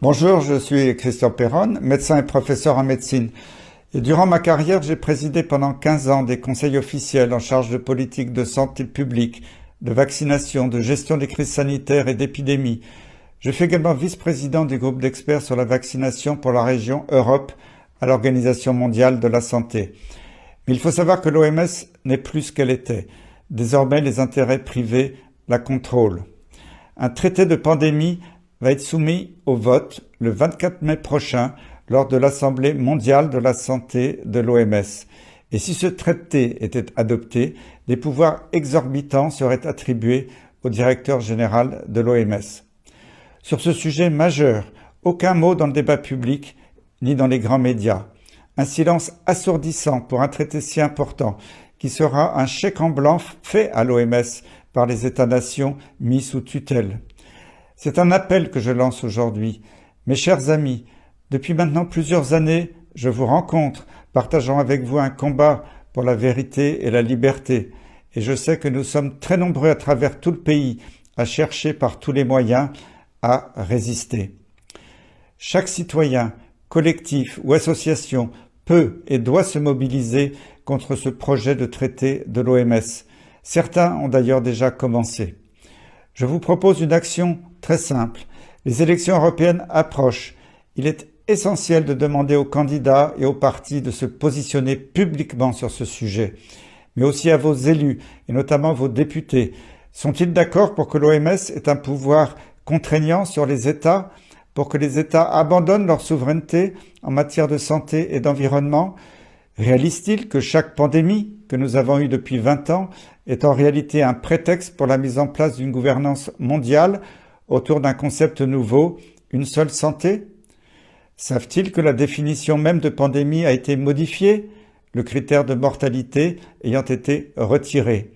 Bonjour, je suis Christian Perron, médecin et professeur en médecine. Et durant ma carrière, j'ai présidé pendant 15 ans des conseils officiels en charge de politique de santé publique, de vaccination, de gestion des crises sanitaires et d'épidémies. Je suis également vice-président du groupe d'experts sur la vaccination pour la région Europe à l'Organisation mondiale de la santé. Mais il faut savoir que l'OMS n'est plus ce qu'elle était. Désormais, les intérêts privés la contrôlent. Un traité de pandémie va être soumis au vote le 24 mai prochain lors de l'Assemblée mondiale de la santé de l'OMS. Et si ce traité était adopté, des pouvoirs exorbitants seraient attribués au directeur général de l'OMS. Sur ce sujet majeur, aucun mot dans le débat public ni dans les grands médias. Un silence assourdissant pour un traité si important qui sera un chèque en blanc fait à l'OMS par les États-nations mis sous tutelle. C'est un appel que je lance aujourd'hui. Mes chers amis, depuis maintenant plusieurs années, je vous rencontre, partageant avec vous un combat pour la vérité et la liberté. Et je sais que nous sommes très nombreux à travers tout le pays à chercher par tous les moyens à résister. Chaque citoyen, collectif ou association peut et doit se mobiliser contre ce projet de traité de l'OMS. Certains ont d'ailleurs déjà commencé. Je vous propose une action très simple. Les élections européennes approchent. Il est essentiel de demander aux candidats et aux partis de se positionner publiquement sur ce sujet, mais aussi à vos élus et notamment vos députés. Sont-ils d'accord pour que l'OMS ait un pouvoir contraignant sur les États, pour que les États abandonnent leur souveraineté en matière de santé et d'environnement? Réalise-t-il que chaque pandémie que nous avons eue depuis 20 ans est en réalité un prétexte pour la mise en place d'une gouvernance mondiale autour d'un concept nouveau, une seule santé? Savent-ils que la définition même de pandémie a été modifiée, le critère de mortalité ayant été retiré?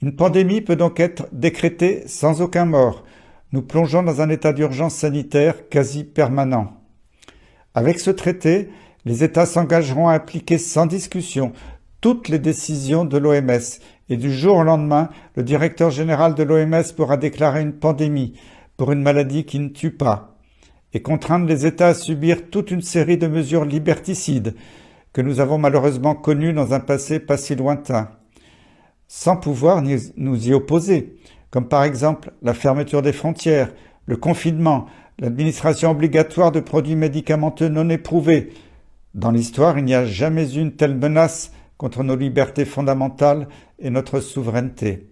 Une pandémie peut donc être décrétée sans aucun mort. Nous plongeons dans un état d'urgence sanitaire quasi permanent. Avec ce traité, les États s'engageront à appliquer sans discussion toutes les décisions de l'OMS et du jour au lendemain, le directeur général de l'OMS pourra déclarer une pandémie pour une maladie qui ne tue pas et contraindre les États à subir toute une série de mesures liberticides que nous avons malheureusement connues dans un passé pas si lointain, sans pouvoir nous y opposer, comme par exemple la fermeture des frontières, le confinement, l'administration obligatoire de produits médicamenteux non éprouvés. Dans l'histoire, il n'y a jamais eu une telle menace contre nos libertés fondamentales et notre souveraineté.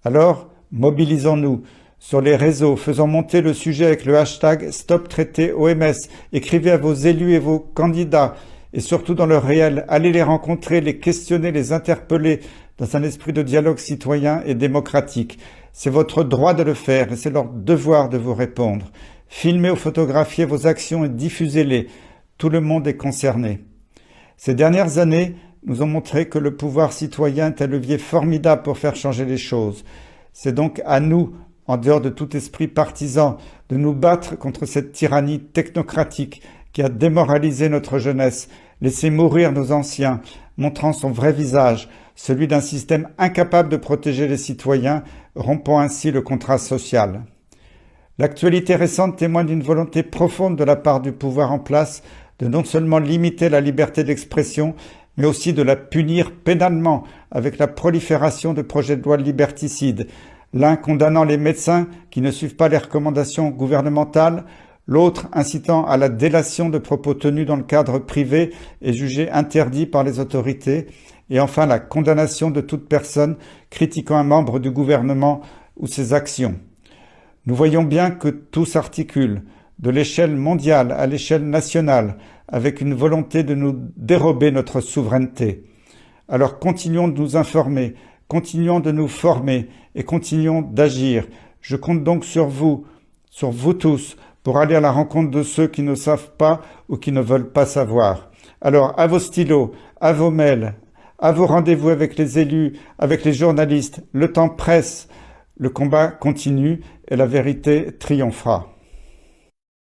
Alors, mobilisons-nous sur les réseaux, faisons monter le sujet avec le hashtag StopTraité-OMS, écrivez à vos élus et vos candidats, et surtout dans le réel, allez les rencontrer, les questionner, les interpeller dans un esprit de dialogue citoyen et démocratique. C'est votre droit de le faire et c'est leur devoir de vous répondre. Filmez ou photographiez vos actions et diffusez-les. Tout le monde est concerné. Ces dernières années nous ont montré que le pouvoir citoyen est un levier formidable pour faire changer les choses. C'est donc à nous, en dehors de tout esprit partisan, de nous battre contre cette tyrannie technocratique qui a démoralisé notre jeunesse, laissé mourir nos anciens, montrant son vrai visage, celui d'un système incapable de protéger les citoyens, rompant ainsi le contrat social. L'actualité récente témoigne d'une volonté profonde de la part du pouvoir en place de non seulement limiter la liberté d'expression, mais aussi de la punir pénalement avec la prolifération de projets de loi liberticides, l'un condamnant les médecins qui ne suivent pas les recommandations gouvernementales, l'autre incitant à la délation de propos tenus dans le cadre privé et jugés interdits par les autorités, et enfin la condamnation de toute personne critiquant un membre du gouvernement ou ses actions. Nous voyons bien que tout s'articule, de l'échelle mondiale à l'échelle nationale, avec une volonté de nous dérober notre souveraineté. Alors continuons de nous informer, continuons de nous former et continuons d'agir. Je compte donc sur vous tous, pour aller à la rencontre de ceux qui ne savent pas ou qui ne veulent pas savoir. Alors, à vos stylos, à vos mails, à vos rendez-vous avec les élus, avec les journalistes, le temps presse, le combat continue et la vérité triomphera.